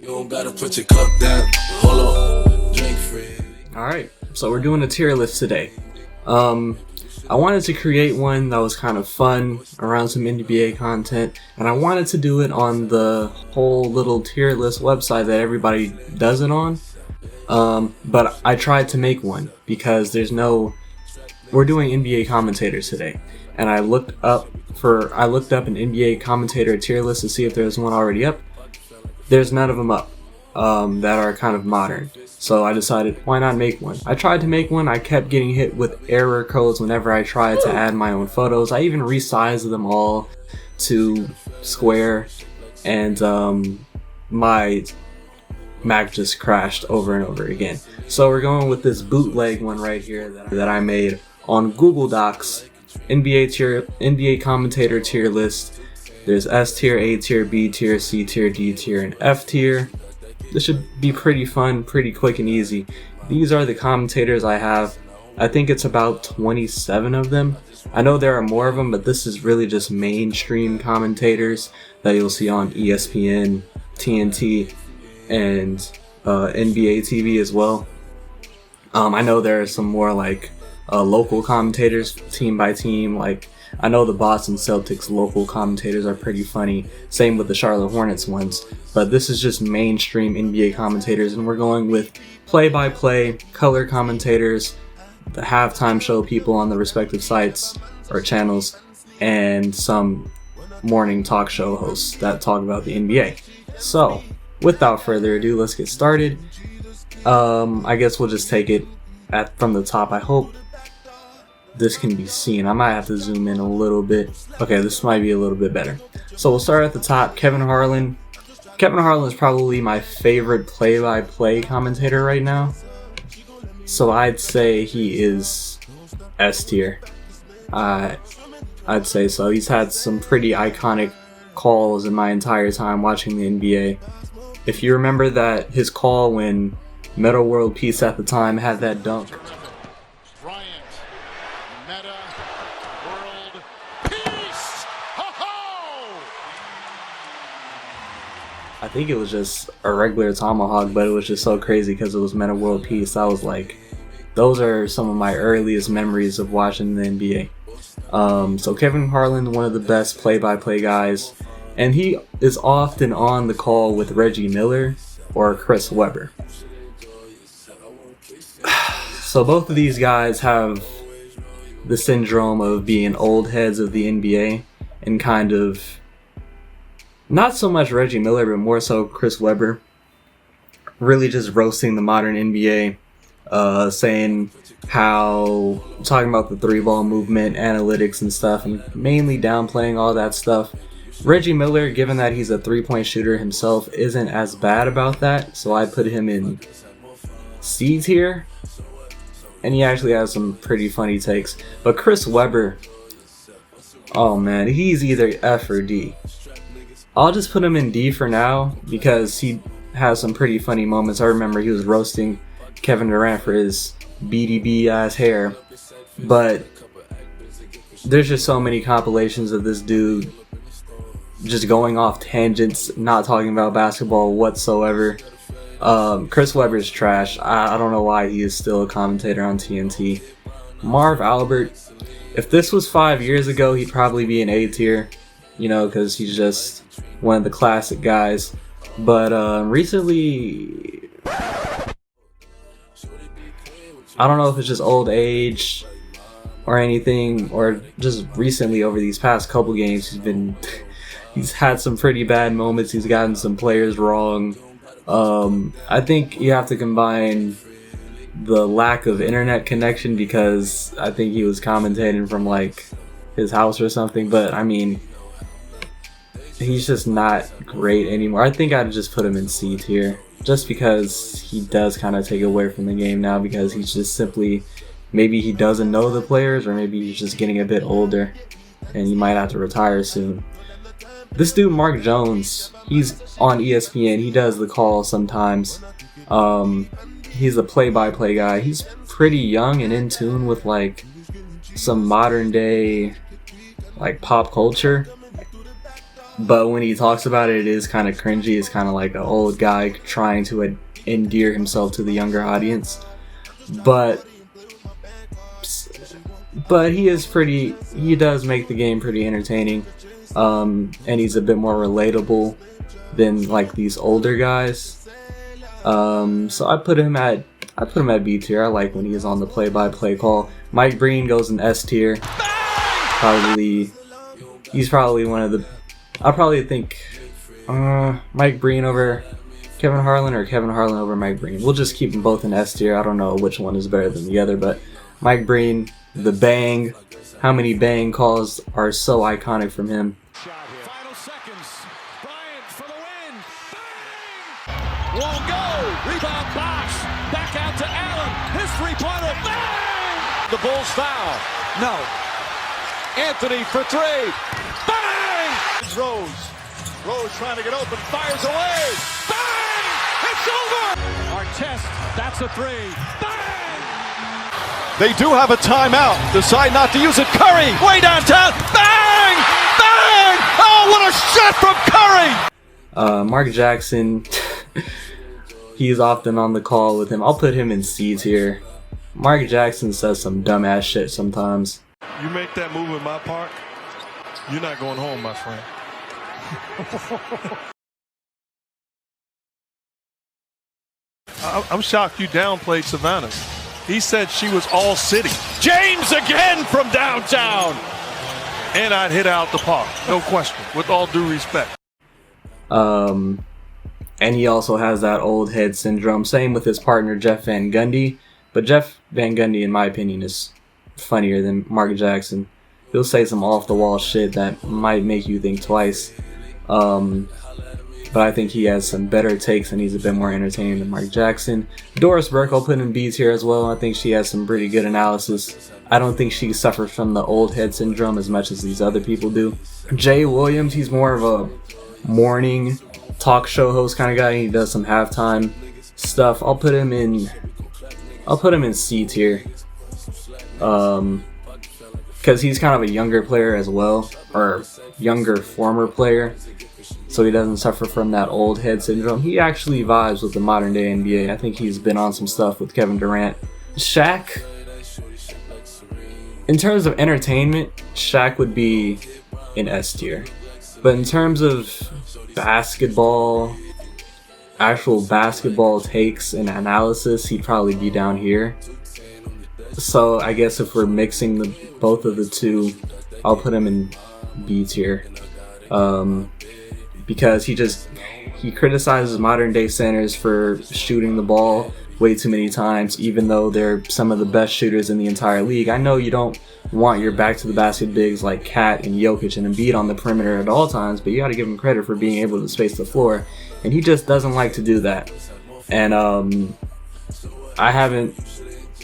You don't gotta put your cup down. Hold on, drink free. Alright, so we're doing a tier list today. I wanted to create one that was kind of fun around some NBA content, and I wanted to do it on the whole little tier list website that everybody does it on. But I tried to make one because we're doing NBA commentators today, and I looked up an NBA commentator tier list to see if there's one already up. There's none of them up that are kind of modern. So I decided, why not make one? I tried to make one. I kept getting hit with error codes whenever I tried to add my own photos. I even resized them all to square, and my Mac just crashed over and over again. So we're going with this bootleg one right here that I made on Google Docs. NBA commentator tier list. There's S tier, A tier, B tier, C tier, D tier, and F tier. This should be pretty fun, pretty quick and easy. These are the commentators I have. I think it's about 27 of them. I know there are more of them, but this is really just mainstream commentators that you'll see on ESPN, TNT, and NBA TV as well. I know there are some more like local commentators, team by team. Like, I know the Boston Celtics local commentators are pretty funny. Same with the Charlotte Hornets ones. But this is just mainstream NBA commentators, and we're going with play-by-play, color commentators, the halftime show people on the respective sites or channels, and some morning talk show hosts that talk about the NBA. So, without further ado, let's get started. I guess we'll just take it from the top. I hope this can be seen. I might have to zoom in a little bit. Okay, this might be a little bit better. So we'll start at the top. Kevin Harlan. Kevin Harlan is probably my favorite play-by-play commentator right now. So I'd say he is S tier. I'd say so. He's had some pretty iconic calls in my entire time watching the NBA. If you remember that his call when Meta World Peace at the time had that dunk. I think it was just a regular tomahawk, but it was just so crazy because it was Meta World Peace. I was like, those are some of my earliest memories of watching the NBA. So Kevin Harlan, one of the best play-by-play guys, and he is often on the call with Reggie Miller or Chris Webber. So both of these guys have the syndrome of being old heads of the NBA and kind of, not so much Reggie Miller, but more so Chris Webber, really just roasting the modern NBA, talking about the three-ball movement, analytics and stuff, and mainly downplaying all that stuff. Reggie Miller, given that he's a three-point shooter himself, isn't as bad about that, so I put him in C tier, and he actually has some pretty funny takes. But Chris Webber, oh man, he's either F or D. I'll just put him in D for now because he has some pretty funny moments. I remember he was roasting Kevin Durant for his BDB ass hair, but there's just so many compilations of this dude just going off tangents, not talking about basketball whatsoever. Chris Webber's trash. I don't know why he is still a commentator on TNT. Marv Albert, if this was 5 years ago, he'd probably be an A tier, because he's just one of the classic guys. But recently, I don't know if it's just old age or anything, or just recently over these past couple games, he's had some pretty bad moments. He's gotten some players wrong. I think you have to combine the lack of internet connection, because I think he was commentating from like his house or something, but I mean, he's just not great anymore. I think I'd just put him in C tier, just because he does kind of take away from the game now, because he's just simply, maybe he doesn't know the players, or maybe he's just getting a bit older and he might have to retire soon. This dude Mark Jones, he's on ESPN, he does the call sometimes. He's a play-by-play guy. He's pretty young and in tune with like some modern day like pop culture. but when he talks about it, it is kind of cringy. It's kind of like an old guy trying to endear himself to the younger audience. But he does make the game pretty entertaining, and he's a bit more relatable than like these older guys. So I put him at B tier. I like when he is on the play-by-play call. Mike Breen goes in S tier. He's probably one of the. I'll probably think Mike Breen over Kevin Harlan, or Kevin Harlan over Mike Breen. We'll just keep them both in S tier. I don't know which one is better than the other, but Mike Breen, the bang, how many bang calls are so iconic from him. Final seconds. Bryant for the win. Bang! Won't go. Rebound box. Back out to Allen. His three-pointer. Bang! The Bulls foul. No. Anthony for three. Bang! Rose trying to get open. Fires away. Bang! It's over. Artest. That's a three. Bang! They do have a timeout. Decide not to use it. Curry way downtown. Bang! Bang! Oh, what a shot from Curry! Mark Jackson, he's often on the call with him. I'll put him in C tier. Mark Jackson says some dumbass shit sometimes. You make that move in my park, you're not going home, my friend. I'm shocked you downplayed Savannah. He said she was all city. James again from downtown. And I'd hit out the park, no question, with all due respect. And he also has that old head syndrome. Same with his partner, Jeff Van Gundy. But Jeff Van Gundy, in my opinion, is funnier than Mark Jackson. He'll say some off-the-wall shit that might make you think twice. But I think he has some better takes and he's a bit more entertaining than Mark Jackson. Doris Burke, I'll put in B tier as well. I think she has some pretty good analysis. I don't think she suffers from the old head syndrome as much as these other people do. Jay Williams, he's more of a morning talk show host kind of guy. He does some halftime stuff. I'll put him in C tier. Because he's kind of a younger player as well, or younger former player. So he doesn't suffer from that old head syndrome. He actually vibes with the modern day NBA. I think he's been on some stuff with Kevin Durant. Shaq, in terms of entertainment, Shaq would be in S tier. But in terms of basketball, actual basketball takes and analysis, he'd probably be down here. So I guess if we're mixing both of the two, I'll put him in B tier. Because he criticizes modern day centers for shooting the ball way too many times, even though they're some of the best shooters in the entire league. I know you don't want your back to the basket bigs like Kat and Jokic and Embiid on the perimeter at all times, but you got to give him credit for being able to space the floor, and he just doesn't like to do that. And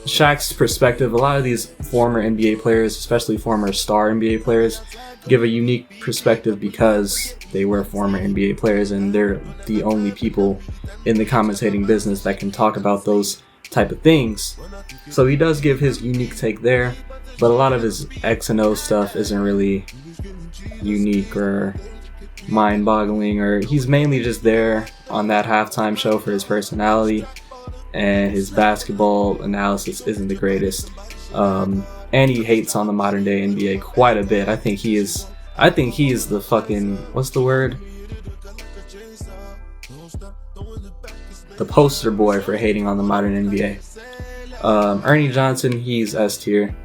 Shaq's perspective, a lot of these former NBA players, especially former star NBA players, give a unique perspective because they were former NBA players and they're the only people in the commentating business that can talk about those type of things. So he does give his unique take there, but a lot of his X and O stuff isn't really unique or mind-boggling, or he's mainly just there on that halftime show for his personality, and his basketball analysis isn't the greatest. And he hates on the modern day NBA quite a bit. I think he is the fucking, what's the word? The poster boy for hating on the modern NBA. Ernie Johnson, he's S tier.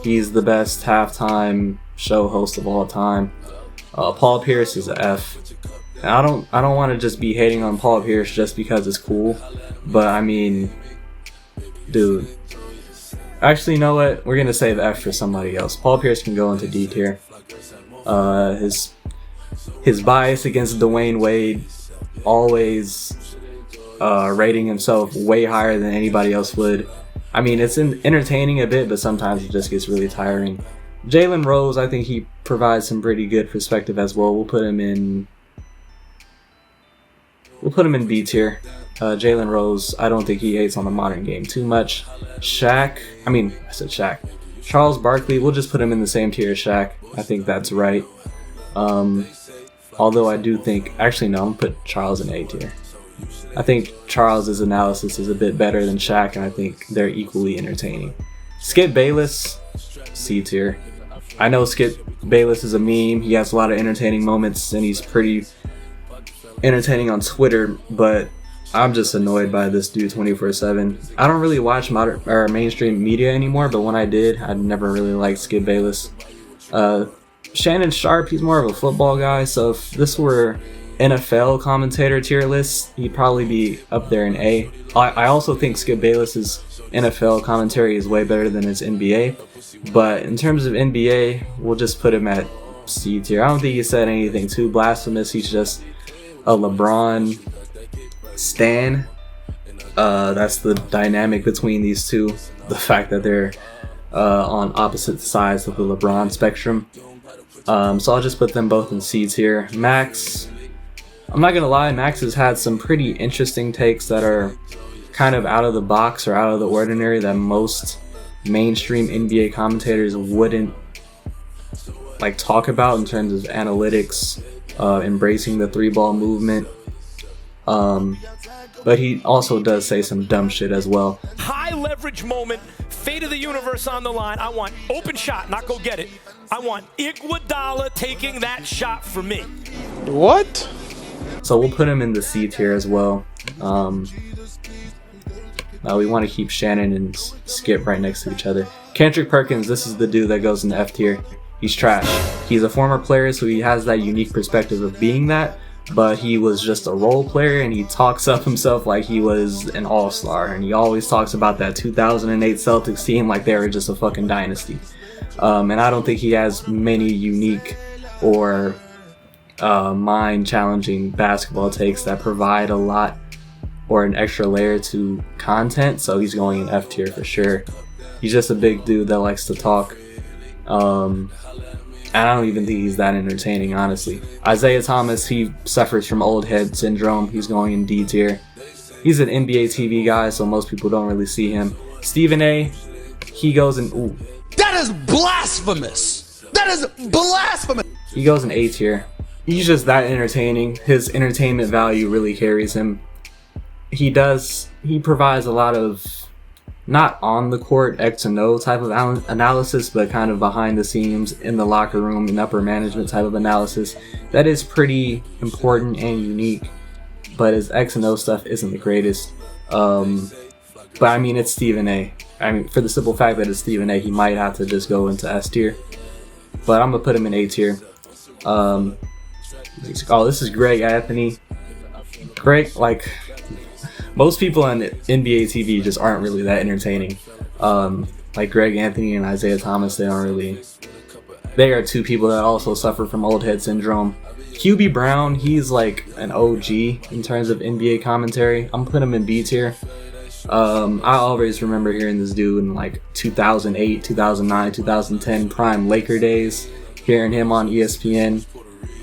He's the best halftime show host of all time. Paul Pierce is a F. And I don't want to just be hating on Paul Pierce just because it's cool, but I mean, dude. Actually, you know what? We're gonna save F for somebody else. Paul Pierce can go into D tier. His bias against Dwayne Wade, always rating himself way higher than anybody else would. I mean, it's entertaining a bit, but sometimes it just gets really tiring. Jalen Rose, I think he provides some pretty good perspective as well. We'll put him in B tier. Jalen Rose, I don't think he hates on the modern game too much. Shaq. Charles Barkley, we'll just put him in the same tier as Shaq. I think that's right. Although I do think, actually no, I'm gonna put Charles in A tier. I think Charles's analysis is a bit better than Shaq, and I think they're equally entertaining. Skip Bayless, C tier. I know Skip Bayless is a meme. He has a lot of entertaining moments, and he's pretty entertaining on Twitter, but I'm just annoyed by this dude 24/7. I don't really watch modern or mainstream media anymore, but when I did, I never really liked Skip Bayless. Shannon Sharp, he's more of a football guy, so if this were NFL commentator tier list, he'd probably be up there in A. I also think Skip Bayless's NFL commentary is way better than his NBA, but in terms of NBA, we'll just put him at C tier. I don't think he said anything too blasphemous. He's just a LeBron stan. That's the dynamic between these two, the fact that they're on opposite sides of the LeBron spectrum. So I'll just put them both in C tier. Max, I'm not gonna lie, Max has had some pretty interesting takes that are kind of out of the box or out of the ordinary that most mainstream NBA commentators wouldn't like talk about in terms of analytics, embracing the 3-ball movement. But he also does say some dumb shit as well. High leverage moment, fate of the universe on the line. I want open shot, not go get it. I want Iguodala taking that shot for me. What? So we'll put him in the C tier as well. We want to keep Shannon and Skip right next to each other. Kendrick Perkins, this is the dude that goes in the F tier. He's trash. He's a former player, so he has that unique perspective of being that, but he was just a role player, and he talks up himself like he was an all-star, and he always talks about that 2008 Celtics team like they were just a fucking dynasty. And I don't think he has many unique or mind-challenging basketball takes that provide a lot or an extra layer to content, so he's going in F tier for sure. He's just a big dude that likes to talk. And I don't even think he's that entertaining, honestly. Isaiah Thomas, he suffers from old head syndrome. He's going in D tier. He's an NBA TV guy, so most people don't really see him. Stephen A, he goes in... Ooh. That is blasphemous! That is blasphemous! He goes in A tier. He's just that entertaining. His entertainment value really carries him. He provides a lot of not on the court X and O type of analysis, but kind of behind the scenes in the locker room and upper management type of analysis that is pretty important and unique, but his X and O stuff isn't the greatest. But I mean, it's Stephen A. I mean, for the simple fact that it's Stephen A, he might have to just go into S tier, but I'm gonna put him in A tier. Oh, this is Greg Anthony. Greg, like, most people on NBA TV just aren't really that entertaining. Like Greg Anthony and Isaiah Thomas, they are two people that also suffer from old head syndrome. QB Brown, he's like an OG in terms of NBA commentary. I'm putting him in B tier. I always remember hearing this dude in like 2008, 2009, 2010 prime Laker days, hearing him on ESPN.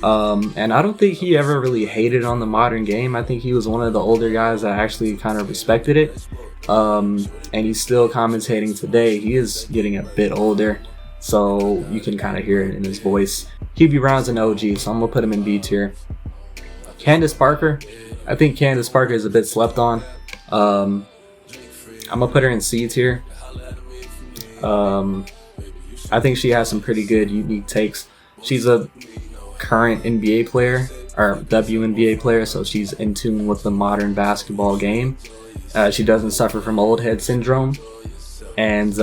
And I don't think he ever really hated on the modern game. I think he was one of the older guys that actually kind of respected it. And he's still commentating today. He is getting a bit older, so you can kind of hear it in his voice. QB Brown's an OG, so I'm gonna put him in B tier. Candace Parker, I think Candace Parker is a bit slept on. I'm gonna put her in C tier. I think she has some pretty good unique takes. She's a current NBA player, or WNBA player, so she's in tune with the modern basketball game. She doesn't suffer from old head syndrome, and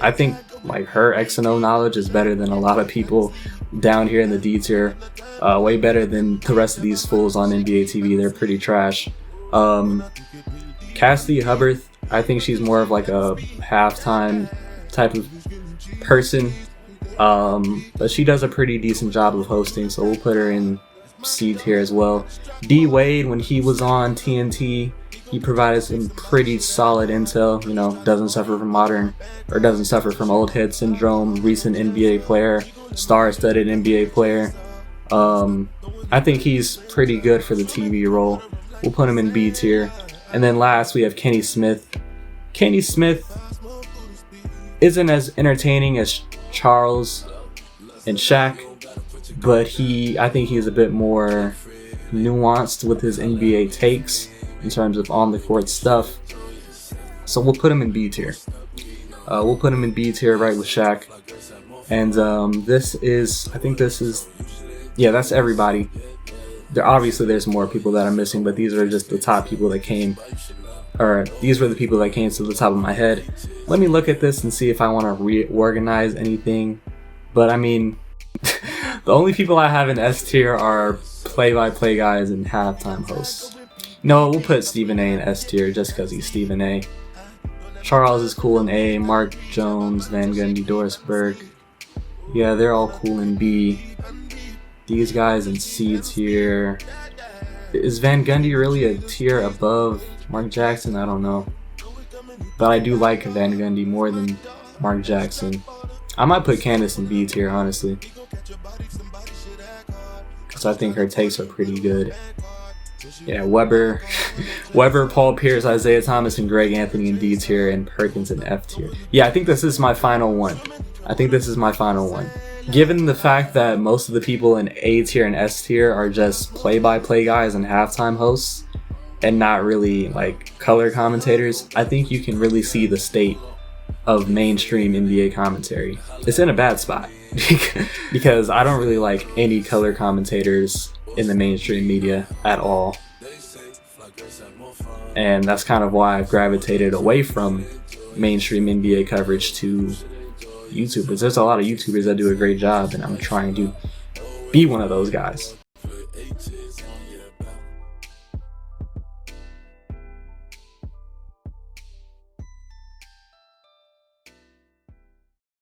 I think like her X and O knowledge is better than a lot of people down here in the D tier. Way better than the rest of these fools on NBA TV. They're pretty trash. Cassidy Hubbard, I think she's more of like a halftime type of person. But she does a pretty decent job of hosting, so we'll put her in C tier as well. D Wade, when he was on TNT, he provided some pretty solid intel. You know, doesn't suffer from old head syndrome. Recent NBA player, star-studded NBA player. I think he's pretty good for the TV role. We'll put him in B tier. And then last we have Kenny Smith. Kenny Smith isn't as entertaining as Charles and Shaq, but I think he's a bit more nuanced with his NBA takes in terms of on the court stuff. So we'll put him in B tier. We'll put him in B tier right with Shaq. And that's everybody. Obviously there's more people that I'm missing, but these are just the top people that came, or these were the people that came to the top of my head. Let me look at this and see if I want to reorganize anything. But I mean, the only people I have in S tier are play-by-play guys and halftime hosts. No, we'll put Stephen A in S tier just because he's Stephen A. Charles is cool in A. Mark Jones, Van Gundy, Doris Burke. Yeah, they're all cool in B. These guys in C tier. Is Van Gundy really a tier above Mark Jackson? I don't know. But I do like Van Gundy more than Mark Jackson. I might put Candace in B tier, honestly. Because I think her takes are pretty good. Yeah, Weber, Paul Pierce, Isaiah Thomas, and Greg Anthony in D tier, and Perkins in F tier. Yeah, I think this is my final one. Given the fact that most of the people in A tier and S tier are just play-by-play guys and halftime hosts, and not really like color commentators, I think you can really see the state of mainstream NBA commentary. It's in a bad spot because I don't really like any color commentators in the mainstream media at all. And that's kind of why I've gravitated away from mainstream NBA coverage to YouTubers. There's a lot of YouTubers that do a great job, and I'm trying to be one of those guys.